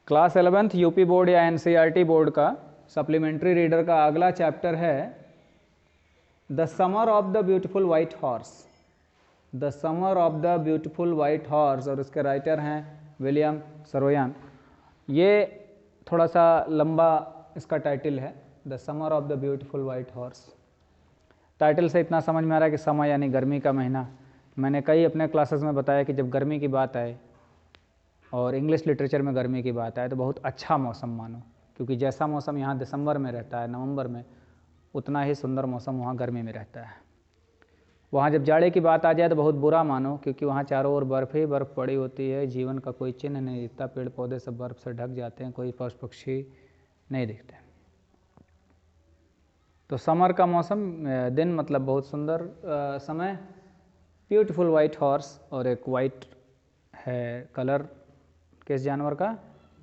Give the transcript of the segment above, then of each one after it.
Class 11th UP board या NCERT board का supplementary reader का अगला चैप्टर है the summer of the beautiful white horse. The summer of the beautiful white horse, और इसके writer हैं विलियम सरोयान। ये थोड़ा सा लंबा इसका टाइटल है, the summer of the beautiful white horse. Title से इतना समझ में आ रहा है कि समर यानी गर्मी का महीना। मैंने कई अपने क्लासेस में बताया कि जब गर्मी की बात आए और इंग्लिश लिटरेचर में गर्मी की बात आए तो बहुत अच्छा मौसम मानो, क्योंकि जैसा मौसम यहाँ दिसंबर में रहता है, नवंबर में, उतना ही सुंदर मौसम वहाँ गर्मी में रहता है। वहाँ जब जाड़े की बात आ जाए तो बहुत बुरा मानो, क्योंकि वहाँ चारों ओर बर्फ़ ही बर्फ़ पड़ी होती है, जीवन का कोई चिन्ह नहीं दिखता, पेड़ पौधे सब बर्फ़ से ढक जाते हैं, कोई पशु पक्षी नहीं दिखते। तो समर का मौसम, दिन मतलब बहुत सुंदर समय, ब्यूटीफुल वाइट हॉर्स, और एक वाइट है कलर किस जानवर का?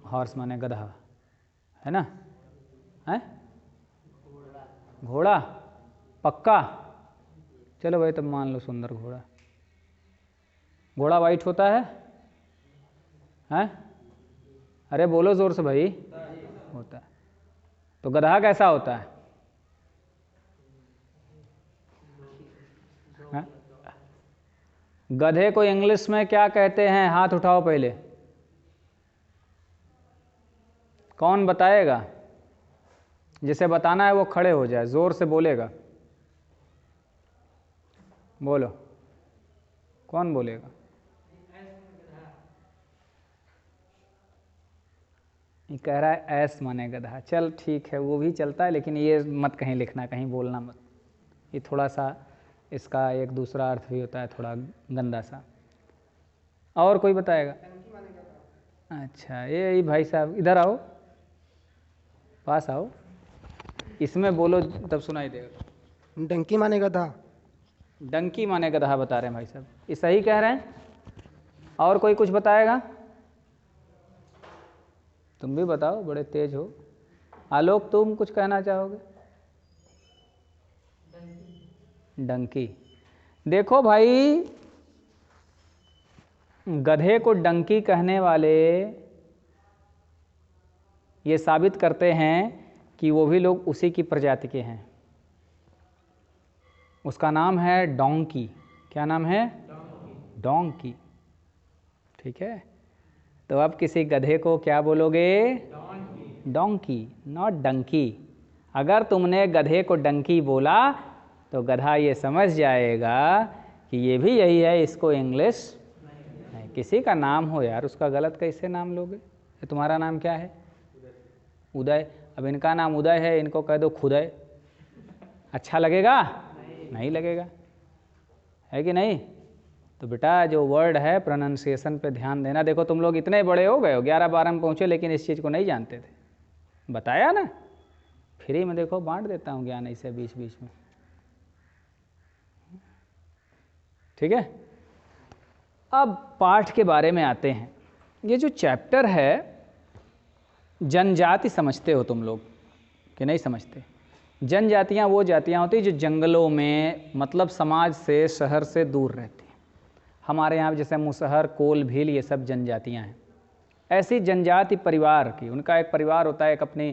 हॉर्स माने गधा, है ना? है घोड़ा, पक्का? चलो भाई तब मान लो सुंदर घोड़ा। घोड़ा वाइट होता है? हैं? अरे बोलो जोर से भाई। होता है। तो गधा कैसा होता है? हैं? गधे को इंग्लिश में क्या कहते हैं? हाथ उठाओ पहले, कौन बताएगा? जिसे बताना है वो खड़े हो जाए, जोर से बोलेगा। बोलो, कौन बोलेगा? ये कह रहा है ऐस माने गधा। चल ठीक है, वो भी चलता है, लेकिन ये मत कहीं लिखना, कहीं बोलना मत। ये थोड़ा सा इसका एक दूसरा अर्थ भी होता है, थोड़ा गंदा सा। और कोई बताएगा? अच्छा, ये भाई साहब इधर आओ, पास आओ, इसमें बोलो तब सुनाई देगा। डंकी माने गधा। डंकी माने गधा बता रहे हैं भाई साहब, ये सही कह रहे हैं। और कोई कुछ बताएगा? तुम भी बताओ, बड़े तेज हो। आलोक, तुम कुछ कहना चाहोगे? डंकी। देखो भाई, गधे को डंकी कहने वाले ये साबित करते हैं कि वो भी लोग उसी की प्रजाति के हैं। उसका नाम है डोंकी। क्या नाम है? डोंकी। ठीक है, तो अब किसी गधे को क्या बोलोगे? Donkey, not dunkey. अगर तुमने गधे को डंकी बोला तो गधा ये समझ जाएगा कि ये भी यही है, इसको इंग्लिश नहीं। किसी का नाम हो यार, उसका गलत कैसे नाम लोगे? तुम्हारा नाम क्या है? उदय। अब इनका नाम उदय है, इनको कह दो खुदय, अच्छा लगेगा? नहीं लगेगा, है कि नहीं? तो बेटा जो वर्ड है, प्रोनाउंसिएशन पे ध्यान देना। देखो तुम लोग इतने बड़े हो गए हो, 11-12 में पहुँचे, लेकिन इस चीज़ को नहीं जानते थे। बताया ना, फ्री में देखो बांट देता हूँ ज्ञान ऐसे बीच बीच में। ठीक है, अब पाठ के बारे में आते हैं। ये जो चैप्टर है, जनजाति समझते हो तुम लोग कि नहीं समझते? जनजातियाँ वो जातियाँ होती हैं जो जंगलों में, मतलब समाज से, शहर से दूर रहती हैं। हमारे यहाँ जैसे मुसहर, कोल, भील, ये सब जनजातियाँ हैं। ऐसी जनजाति परिवार की, उनका एक परिवार होता है, एक अपनी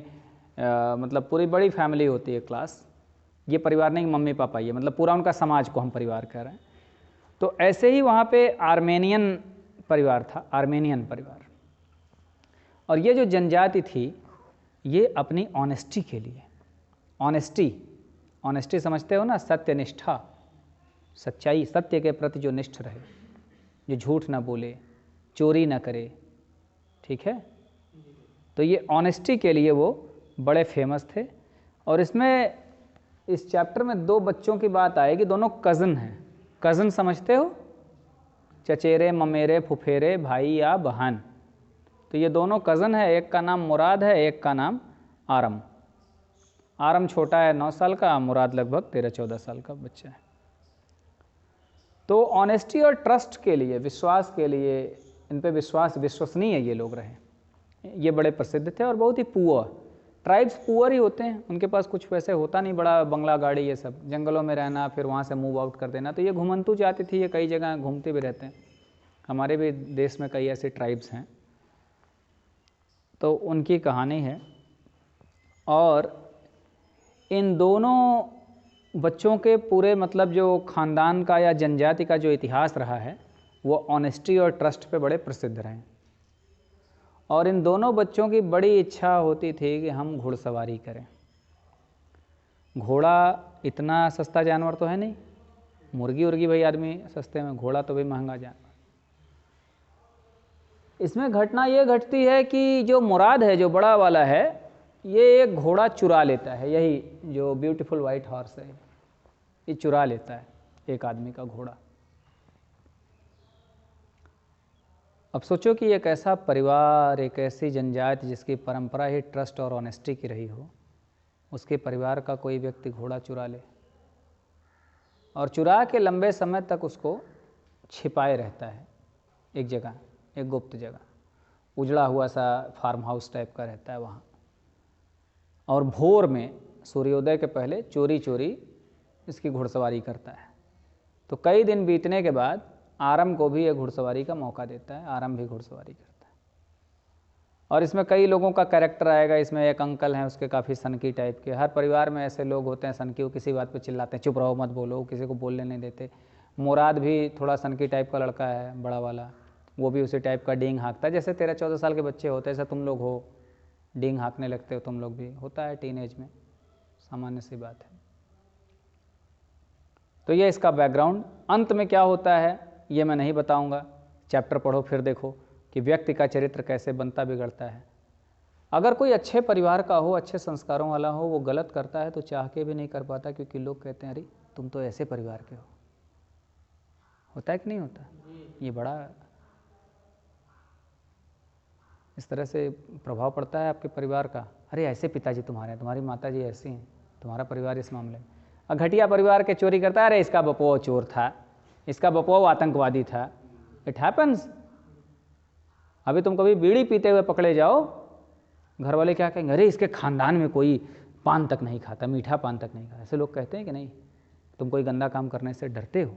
मतलब पूरी बड़ी फैमिली होती है, क्लास। ये परिवार नहीं मम्मी पापा, ये मतलब पूरा उनका समाज को हम परिवार कह रहे हैं। तो ऐसे ही वहाँ पे आर्मेनियन परिवार था, आर्मेनियन परिवार। और ये जो जनजाति थी, ये अपनी ऑनेस्टी के लिए, ऑनेस्टी समझते हो ना? सत्यनिष्ठा, सच्चाई, सत्य के प्रति जो निष्ठ रहे, जो झूठ ना बोले, चोरी ना करे, ठीक है? तो ये ऑनेस्टी के लिए वो बड़े फेमस थे। और इसमें, इस चैप्टर में 2 बच्चों की बात आएगी, दोनों कज़न हैं। कज़न समझते हो? चचेरे, ममेरे, फुफेरे, भाई या बहन। तो ये दोनों कज़न है, एक का नाम मुराद है, एक का नाम आरम। आरम छोटा है 9 साल का, मुराद लगभग 13-14 साल का बच्चा है। तो ऑनेस्टी और ट्रस्ट के लिए, विश्वास के लिए, इन पे विश्वसनीय ये लोग रहे। ये बड़े प्रसिद्ध थे और बहुत ही पुअर, ट्राइब्स पुअर ही होते हैं, उनके पास कुछ वैसे होता नहीं, बड़ा बंगला गाड़ी ये सब, जंगलों में रहना, फिर वहाँ से मूव आउट कर देना। तो ये घुमंतु जाती थी, ये कई जगह घूमते भी रहते हैं। हमारे भी देश में कई ऐसे ट्राइब्स हैं। तो उनकी कहानी है। और इन दोनों बच्चों के पूरे मतलब जो ख़ानदान का या जनजाति का जो इतिहास रहा है वो ऑनेस्टी और ट्रस्ट पे बड़े प्रसिद्ध रहे। और इन दोनों बच्चों की बड़ी इच्छा होती थी कि हम घुड़सवारी करें। घोड़ा इतना सस्ता जानवर तो है नहीं, मुर्गी उर्गी भाई आदमी सस्ते में, घोड़ा तो भाई महंगा जानवर। इसमें घटना ये घटती है कि जो मुराद है, जो बड़ा वाला है, ये एक घोड़ा चुरा लेता है। यही जो ब्यूटीफुल वाइट हॉर्स है, ये चुरा लेता है एक आदमी का घोड़ा। अब सोचो कि एक ऐसा परिवार, एक ऐसी जनजाति जिसकी परंपरा ही ट्रस्ट और ऑनेस्टी की रही हो, उसके परिवार का कोई व्यक्ति घोड़ा चुरा ले और चुरा के लंबे समय तक उसको छिपाए रहता है एक जगह, एक गुप्त जगह, उजड़ा हुआ सा फार्म हाउस टाइप का रहता है वहाँ। और भोर में सूर्योदय के पहले चोरी चोरी इसकी घुड़सवारी करता है। तो कई दिन बीतने के बाद आरम को भी ये घुड़सवारी का मौका देता है। आरम भी घुड़सवारी करता है। और इसमें कई लोगों का कैरेक्टर आएगा। इसमें एक अंकल हैं, उसके काफ़ी सनकी टाइप के। हर परिवार में ऐसे लोग होते हैं सनकी, वो किसी बात पे चिल्लाते हैं, चुप रहो मत बोलो, किसी को बोलने नहीं देते। मुराद भी थोड़ा सनकी टाइप का लड़का है, बड़ा वाला, वो भी उसी टाइप का डींग हाँकता है। जैसे 13-14 साल के बच्चे होते हैं, ऐसा तुम लोग हो, डींग हाँकने लगते हो तुम लोग भी, होता है टीनेज में, सामान्य सी बात है। तो ये इसका बैकग्राउंड। अंत में क्या होता है ये मैं नहीं बताऊंगा, चैप्टर पढ़ो फिर देखो कि व्यक्ति का चरित्र कैसे बनता बिगड़ता है। अगर कोई अच्छे परिवार का हो, अच्छे संस्कारों वाला हो, वो गलत करता है तो चाह के भी नहीं कर पाता, क्योंकि लोग कहते हैं अरे तुम तो ऐसे परिवार के हो। होता है कि नहीं होता? ये बड़ा इस तरह से प्रभाव पड़ता है आपके परिवार का। अरे ऐसे पिताजी तुम्हारे हैं, तुम्हारी माताजी ऐसी हैं, तुम्हारा परिवार इस मामले में। और घटिया परिवार के चोरी करता है, अरे इसका बपो चोर था, इसका बपो आतंकवादी था। It happens. अभी तुम कभी बीड़ी पीते हुए पकड़े जाओ, घर वाले क्या कहेंगे, अरे इसके खानदान में कोई पान तक नहीं खाता, मीठा पान तक नहीं खाता। ऐसे लोग कहते हैं कि नहीं? तुम कोई गंदा काम करने से डरते हो।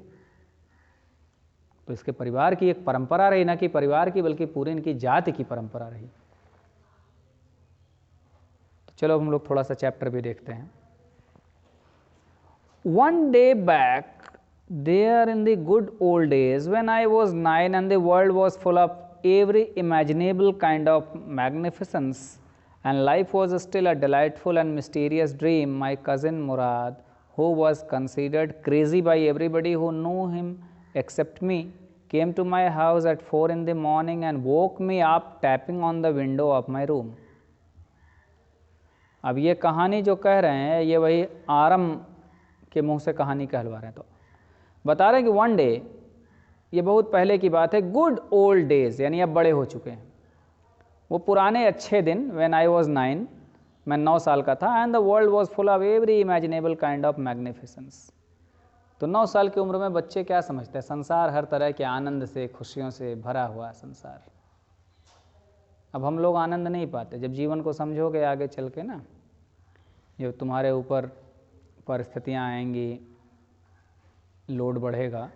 तो इसके परिवार की एक परंपरा रही, ना कि परिवार की बल्कि पूरी इनकी जाति की परंपरा रही। तो चलो हम लोग थोड़ा सा चैप्टर भी देखते हैं। One day back, there in the good old days, when I was 9 and the world was full of every imaginable kind of magnificence and life was still a delightful and mysterious dream, my cousin Murad, who was considered crazy by everybody who knew him except me, came to my house at 4 in the morning and woke me up tapping on the window of my room. अब ये कहानी जो कह रहे हैं ये वही आरम के मुंह से कहानी कहलवा रहे हैं। तो बता रहे हैं कि वन डे, ये बहुत पहले की बात है, गुड ओल्ड डेज यानी अब बड़े हो चुके हैं, वो पुराने अच्छे दिन। व्हेन आई वाज 9, मैं 9 साल का था। And the world was full of every imaginable kind of magnificence. तो 9 साल की उम्र में बच्चे क्या समझते हैं? संसार हर तरह के आनंद से, खुशियों से भरा हुआ संसार। अब हम लोग आनंद नहीं पाते। जब जीवन को समझोगे आगे चल के ना, जो तुम्हारे ऊपर परिस्थितियाँ आएंगी, लोड बढ़ेगा,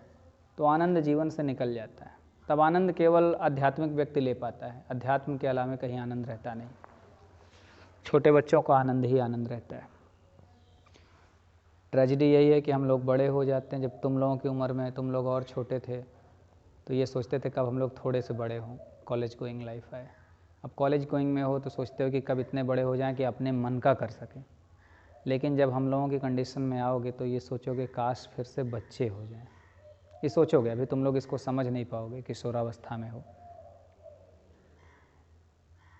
तो आनंद जीवन से निकल जाता है। तब आनंद केवल आध्यात्मिक व्यक्ति ले पाता है। अध्यात्म के अलावा कहीं आनंद रहता नहीं। छोटे बच्चों को आनंद ही आनंद रहता है। ट्रेजेडी यही है कि हम लोग बड़े हो जाते हैं। जब तुम लोगों की उम्र में तुम लोग और छोटे थे तो ये सोचते थे कब हम लोग थोड़े से बड़े हों, कॉलेज गोइंग लाइफ आए। अब कॉलेज गोइंग में हो तो सोचते हो कि कब इतने बड़े हो जाएं कि अपने मन का कर सकें। लेकिन जब हम लोगों की कंडीशन में आओगे तो ये सोचोगे काश फिर से बच्चे हो जाएं। ये सोचोगे, अभी तुम लोग इसको समझ नहीं पाओगे, किशोरावस्था में हो।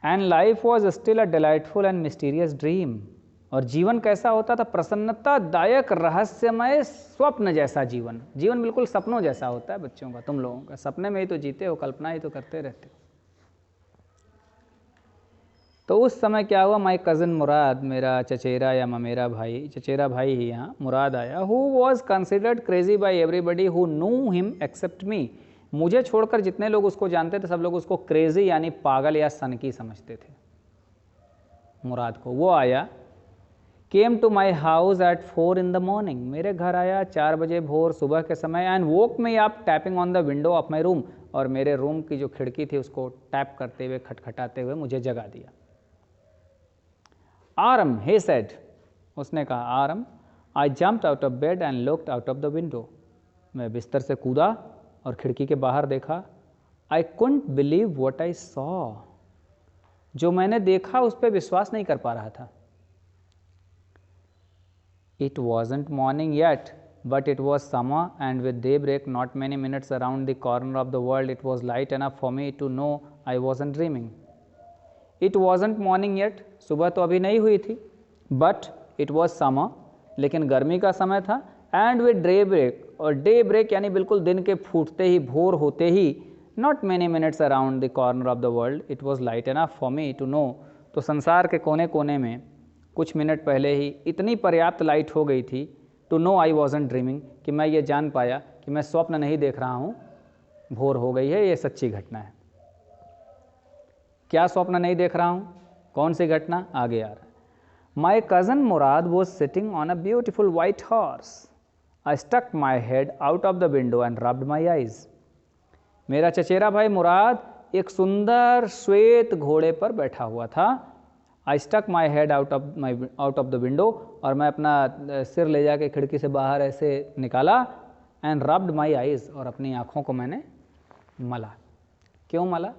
And life was still a delightful and mysterious dream. और जीवन कैसा होता था? प्रसन्नतादायक रहस्यमय स्वप्न जैसा जीवन। जीवन बिल्कुल सपनों जैसा होता है बच्चों का, तुम लोगों का। सपने में ही तो जीते हो, कल्पना ही तो करते रहते हो। तो उस समय क्या हुआ? माई कज़न मुराद, मेरा चचेरा या ममेरा भाई, चचेरा भाई ही यहाँ मुराद आया, who was considered crazy by everybody who knew him except me. मुझे छोड़कर जितने लोग उसको जानते थे सब लोग उसको क्रेजी यानी पागल या सनकी समझते थे। मुराद को वो आया, came to my house at 4 in the morning, मेरे घर आया 4 बजे भोर सुबह के समय। And woke me up tapping on the window of my room, और मेरे रूम की जो खिड़की थी उसको टैप करते हुए, खटखटाते हुए मुझे जगा दिया। आरम, he said, उसने कहा, आरम, I jumped out of bed and looked out of the window. मैं बिस्तर से कूदा और खिड़की के बाहर देखा। I couldn't believe what I saw. जो मैंने देखा उस पर विश्वास नहीं कर पा रहा था। It wasn't morning yet, but it was summer, and with daybreak not many minutes around the corner of the world, it was light enough for me to know I wasn't dreaming. It wasn't morning yet, सुबह तो अभी नहीं हुई थी, but it was summer, लेकिन गर्मी का समय था, and with daybreak, और daybreak यानी बिल्कुल दिन के फूटते ही, भोर होते ही, not many minutes around the corner of the world, it was light enough for me to know, तो संसार के कोने कोने में कुछ मिनट पहले ही इतनी पर्याप्त लाइट हो गई थी, to know I wasn't dreaming, कि मैं ये जान पाया कि मैं स्वप्न नहीं देख रहा हूँ, भोर हो गई है, ये सच्ची घटना है। क्या स्वप्न नहीं देख रहा हूँ? कौन सी घटना? आगे आ रहा है। My cousin Murad was sitting on a beautiful white horse. I stuck my head out of the window and rubbed my eyes. मेरा चचेरा भाई मुराद एक सुंदर श्वेत घोड़े पर बैठा हुआ था। I stuck my head out of the window, और मैं अपना सिर ले जाके खिड़की से बाहर ऐसे निकाला, एंड रब्ड माई आइज़, और अपनी आँखों को मैंने मला। क्यों मला?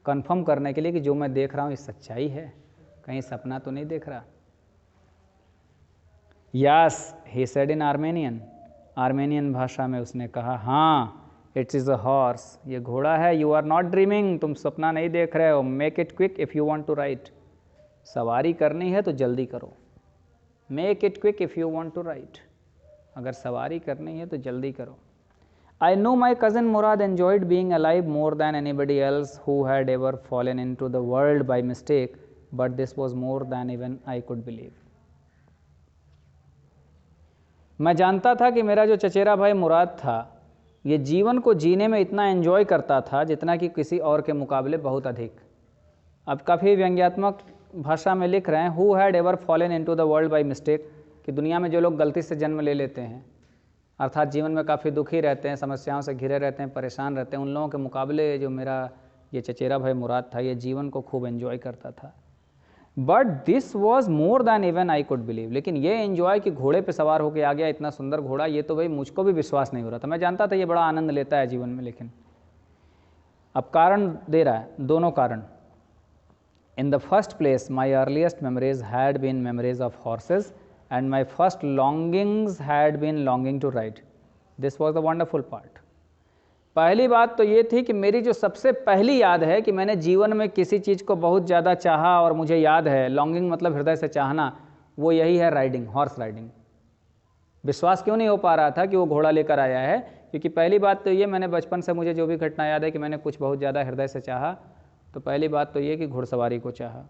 कंफर्म करने के लिए कि जो मैं देख रहा हूँ ये सच्चाई है, कहीं सपना तो नहीं देख रहा। Yes, he said in Armenian, Armenian भाषा में उसने कहा, हाँ, इट्स इज़ अ हॉर्स, ये घोड़ा है। यू आर नॉट ड्रीमिंग, तुम सपना नहीं देख रहे हो। Make it quick if you want to ride, सवारी करनी है तो जल्दी करो। Make it quick if you want to ride, अगर सवारी करनी है तो जल्दी करो। I know my cousin Murad enjoyed being alive more than anybody else who had ever fallen into the world by mistake, but this was more than even I could believe. मैं जानता था कि मेरा जो चचेरा भाई मुराद था, ये जीवन को जीने में इतना एंजॉय करता था जितना कि किसी और के मुकाबले बहुत अधिक। अब काफ़ी व्यंग्यात्मक भाषा में लिख रहे हैं, who had ever fallen into the world by mistake, कि दुनिया में जो लोग गलती से जन्म ले लेते हैं, अर्थात जीवन में काफ़ी दुखी रहते हैं, समस्याओं से घिरे रहते हैं, परेशान रहते हैं, उन लोगों के मुकाबले जो मेरा ये चचेरा भाई मुराद था, ये जीवन को खूब एंजॉय करता था। But this was more than even I could believe, लेकिन ये एंजॉय कि घोड़े पे सवार होकर आ गया इतना सुंदर घोड़ा, ये तो भाई मुझको भी विश्वास नहीं हो रहा था। मैं जानता था ये बड़ा आनंद लेता है जीवन में, लेकिन अब कारण दे रहा है, दोनों कारण। In the first place my earliest memories had been memories of horses, and my first longings had been longing to ride. This was the wonderful part. पहली बात तो ये थी कि मेरी जो सबसे पहली याद है कि मैंने जीवन में किसी चीज़ को बहुत ज़्यादा चाहा और मुझे याद है, लॉन्गिंग मतलब हृदय से चाहना, वो यही है राइडिंग, हॉर्स राइडिंग। विश्वास क्यों नहीं हो पा रहा था कि वो घोड़ा लेकर आया है? क्योंकि पहली बात तो ये, मैंने बचपन से मुझे जो भी घटना याद है कि मैंने कुछ बहुत ज़्यादा हृदय से चाहा, तो पहली बात तो ये कि घुड़सवारी को चाहा।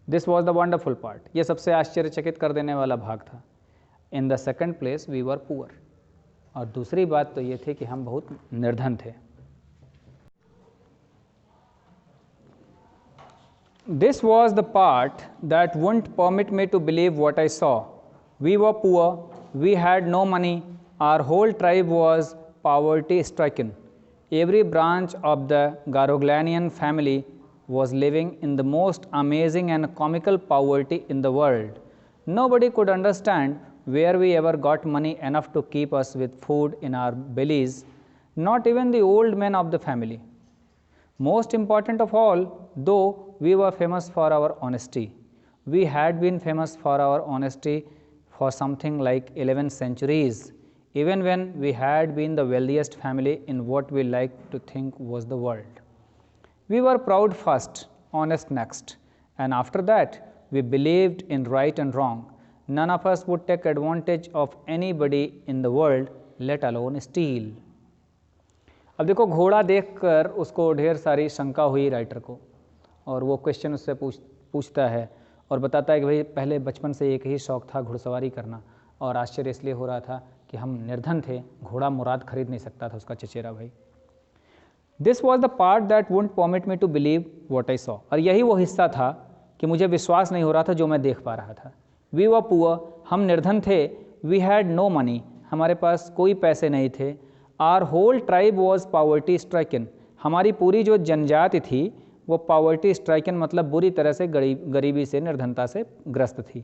This was the wonderful part, ये सबसे आश्चर्यचकित कर देने वाला भाग था। In the second place we were poor, और दूसरी बात तो ये थी कि हम बहुत निर्धन थे। This was the part that wouldn't permit me to believe what I saw. We were poor, we had no money, our whole tribe was poverty stricken. Every branch of the Garoghlanian family was living in the most amazing and comical poverty in the world. Nobody could understand where we ever got money enough to keep us with food in our bellies, not even the old men of the family. Most important of all, though we were famous for our honesty, we had been famous for our honesty for something like 11 centuries, even when we had been the wealthiest family in what we liked to think was the world. We were proud first, honest next, and after that we believed in right and wrong. None of us would take advantage of anybody in the world, let alone steal. अब देखो, घोड़ा देखकर उसको ढेर सारी शंका हुई writer को, और वो क्वेश्चन उससे पूछता है और बताता है कि भाई पहले बचपन से एक ही शौक़ था घुड़सवारी करना, और आश्चर्य इसलिए हो रहा था कि हम निर्धन थे, घोड़ा मुराद खरीद नहीं सकता था उसका चचेरा भाई। This was the part that wouldn't permit me to believe what I saw, और यही वो हिस्सा था कि मुझे विश्वास नहीं हो रहा था जो मैं देख पा रहा था। वी वर पुअर, हम निर्धन थे। वी हैड नो मनी, हमारे पास कोई पैसे नहीं थे। Our whole tribe was poverty stricken, हमारी पूरी जो जनजाति थी वो पॉवर्टी स्ट्राइकन मतलब बुरी तरह से गरीबी से, निर्धनता से ग्रस्त थी।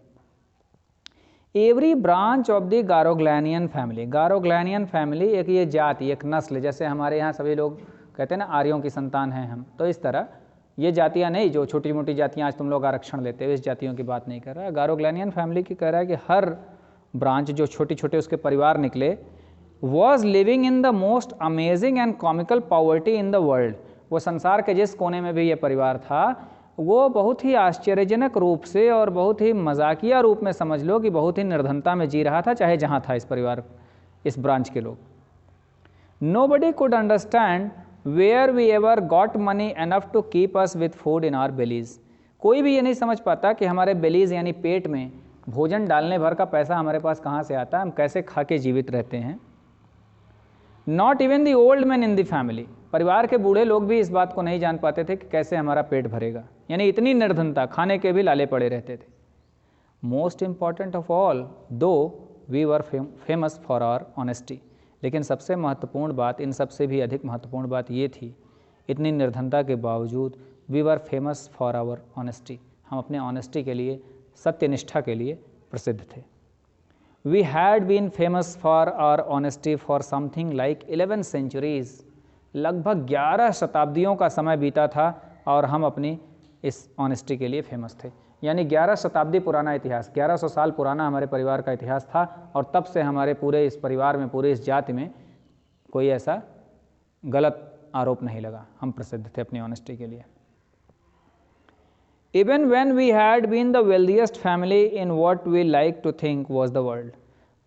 Every branch of the Garoghlanian family, Garoghlanian family एक ये जाति, एक नस्ल, जैसे हमारे यहाँ सभी लोग कहते हैं ना आर्यों की संतान हैं हम, तो इस तरह ये जातियाँ नहीं जो छोटी मोटी जातियाँ आज तुम लोग आरक्षण लेते हो, इस जातियों की बात नहीं कर रहा है। गारोग्लैनियन फैमिली की कह रहा है कि हर ब्रांच जो छोटे छोटे उसके परिवार निकले, was living in the most amazing and comical poverty in the world, वो संसार के जिस कोने में भी ये परिवार था वो बहुत ही आश्चर्यजनक रूप से और बहुत ही मजाकिया रूप में समझ लो कि बहुत ही निर्धनता में जी रहा था, चाहे जहाँ था इस परिवार, इस ब्रांच के लोग। Nobody could understand where we ever got money enough to keep us with food in our bellies, कोई भी ये नहीं समझ पाता कि हमारे बेलीज यानी पेट में भोजन डालने भर का पैसा हमारे पास कहाँ से आता है, हम कैसे खा के जीवित रहते हैं। Not even the old man in the family, परिवार के बूढ़े लोग भी इस बात को नहीं जान पाते थे कि कैसे हमारा पेट भरेगा, यानी इतनी निर्धनता, खाने के भी लाले पड़े रहते थे। Most important of all though we were famous for our honesty, लेकिन सबसे महत्वपूर्ण बात, इन सबसे भी अधिक महत्वपूर्ण बात ये थी, इतनी निर्धनता के बावजूद we were famous for our honesty, हम अपने ऑनेस्टी के लिए, सत्यनिष्ठा के लिए प्रसिद्ध थे। We had been famous for our honesty for something like 11 centuries, लगभग 11 शताब्दियों का समय बीता था और हम अपनी इस ऑनेस्टी के लिए फेमस थे, यानी 11 शताब्दी पुराना इतिहास, 1100 साल पुराना हमारे परिवार का इतिहास था और तब से हमारे पूरे इस परिवार में, पूरे इस जाति में कोई ऐसा गलत आरोप नहीं लगा, हम प्रसिद्ध थे अपनी ऑनेस्टी के लिए। Even when we had been the wealthiest family in what we like to think was the world,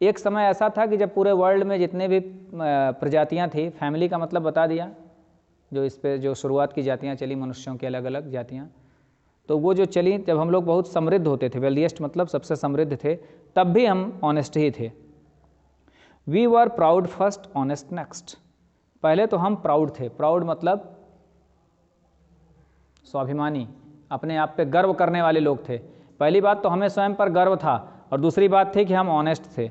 एक समय ऐसा था कि जब पूरे वर्ल्ड में जितने भी प्रजातियां थी, फैमिली का मतलब बता दिया, जो इस पे जो शुरुआत की जातियां चली मनुष्यों की अलग अलग जातियां, तो वो जो चली जब हम लोग बहुत समृद्ध होते थे, वेल्दिएस्ट मतलब सबसे समृद्ध थे, तब भी हम ऑनेस्ट ही थे। We were proud first, honest next, पहले तो हम प्राउड थे, प्राउड मतलब स्वाभिमानी, अपने आप पे गर्व करने वाले लोग थे। पहली बात तो हमें स्वयं पर गर्व था और दूसरी बात थी कि हम ऑनेस्ट थे।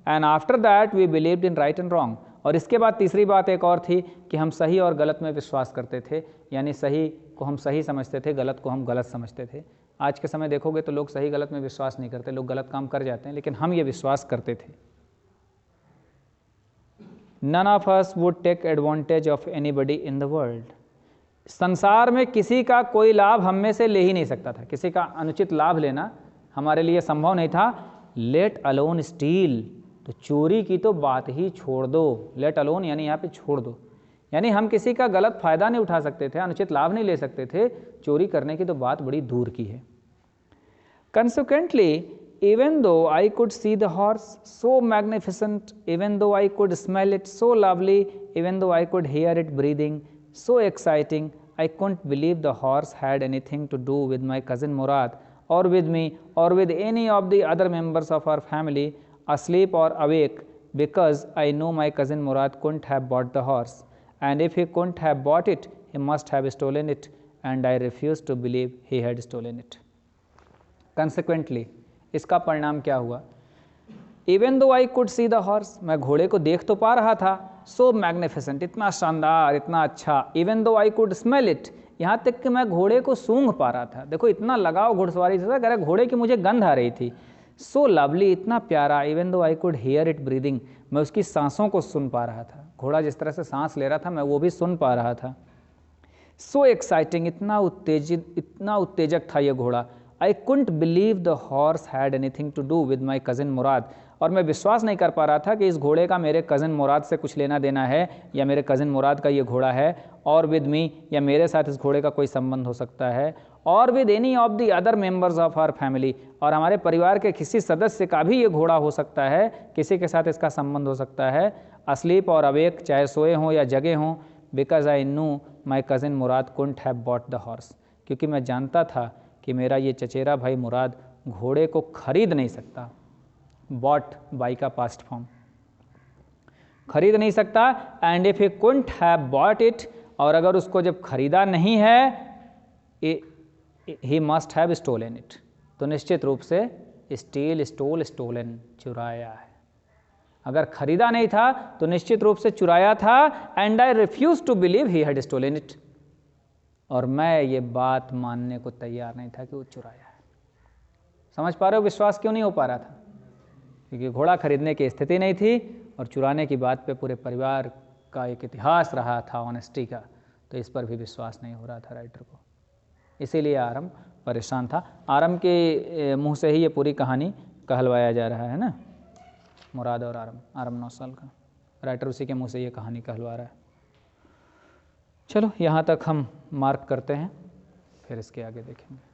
And after that we believed in right and wrong, और इसके बाद तीसरी बात एक और थी कि हम सही और गलत में विश्वास करते थे, यानी सही को हम सही समझते थे, गलत को हम गलत समझते थे। आज के समय देखोगे तो लोग सही गलत में विश्वास नहीं करते, लोग गलत काम कर जाते हैं, लेकिन हम ये विश्वास करते थे। None of us would take advantage of anybody in the world, संसार में किसी का कोई लाभ हम में से ले ही नहीं सकता था, किसी का अनुचित लाभ लेना हमारे लिए संभव नहीं था। लेट अलोन स्टील, तो चोरी की तो बात ही छोड़ दो, लेट अलोन यानी यहाँ पे छोड़ दो, यानी हम किसी का गलत फायदा नहीं उठा सकते थे, अनुचित लाभ नहीं ले सकते थे, चोरी करने की तो बात बड़ी दूर की है। Consequently, even though I could see the horse so magnificent, even though I could smell it so lovely, even though I could hear it breathing so exciting, I couldn't believe the horse had anything to do with my cousin Murad or with me or with any of the other members of our family, asleep or awake, because I knew my cousin Murad couldn't have bought the horse, and if he couldn't have bought it, he must have stolen it, and I refused to believe he had stolen it. Consequently, इसका परिणाम क्या हुआ? Even though I could see the horse, मैं घोड़े को देख तो पा रहा था, so magnificent, इतना शानदार, इतना अच्छा, even though I could smell it, यहाँ तक कि मैं घोड़े को सूंघ पा रहा था। देखो इतना लगाव घुड़सवारी से था, कह रहा घोड़े की मुझे गंध आ रही थी। सो लवली, इतना प्यारा, even though I could here it breathing, मैं उसकी सांसों को सुन पा रहा था, घोड़ा जिस तरह से सांस ले रहा था मैं वो भी सुन पा रहा था। सो एक्साइटिंग, इतना उत्तेजक था ये घोड़ा। I couldn't believe the horse had anything to do with my cousin Murad, और मैं विश्वास नहीं कर पा रहा था कि इस घोड़े का मेरे कज़िन मुराद से कुछ लेना देना है, या मेरे कज़िन मुराद का ये घोड़ा है, और विद मी, या मेरे साथ इस घोड़े का कोई संबंध हो सकता है, और with any of the other members of our family, और हमारे परिवार के किसी सदस्य का भी ये घोड़ा हो सकता है, किसी के साथ इसका संबंध हो सकता है। अस्लीप और अवेक, चाहे सोए हों या जगे हों, because I knew my cousin Murad couldn't have bought the horse, क्योंकि मैं जानता था कि मेरा ये चचेरा भाई मुराद घोड़े को खरीद नहीं सकता। बॉट, बाई का पास्ट फॉर्म, खरीद नहीं सकता। And if he couldn't have bought it, और अगर उसको जब खरीदा नहीं है, he must have stolen it, तो निश्चित रूप से स्टील, स्टोल, स्टोलन, चुराया है। अगर खरीदा नहीं था तो निश्चित रूप से चुराया था, and I refuse to believe he had stolen it, और मैं ये बात मानने को तैयार नहीं था कि वो चुराया है। समझ पा रहे हो विश्वास क्यों नहीं हो पा रहा था? क्योंकि घोड़ा खरीदने की स्थिति नहीं थी और चुराने की बात पे पूरे परिवार का एक इतिहास रहा था ऑनेस्टी का, तो इस पर भी विश्वास नहीं हो रहा था राइटर को। इसीलिए आरम परेशान था। आरम के मुंह से ही ये पूरी कहानी कहलवाया जा रहा है ना, मुराद और आरम 9 साल का, राइटर उसी के मुंह से ये कहानी कहलवा रहा है। चलो यहाँ तक हम मार्क करते हैं, फिर इसके आगे देखेंगे।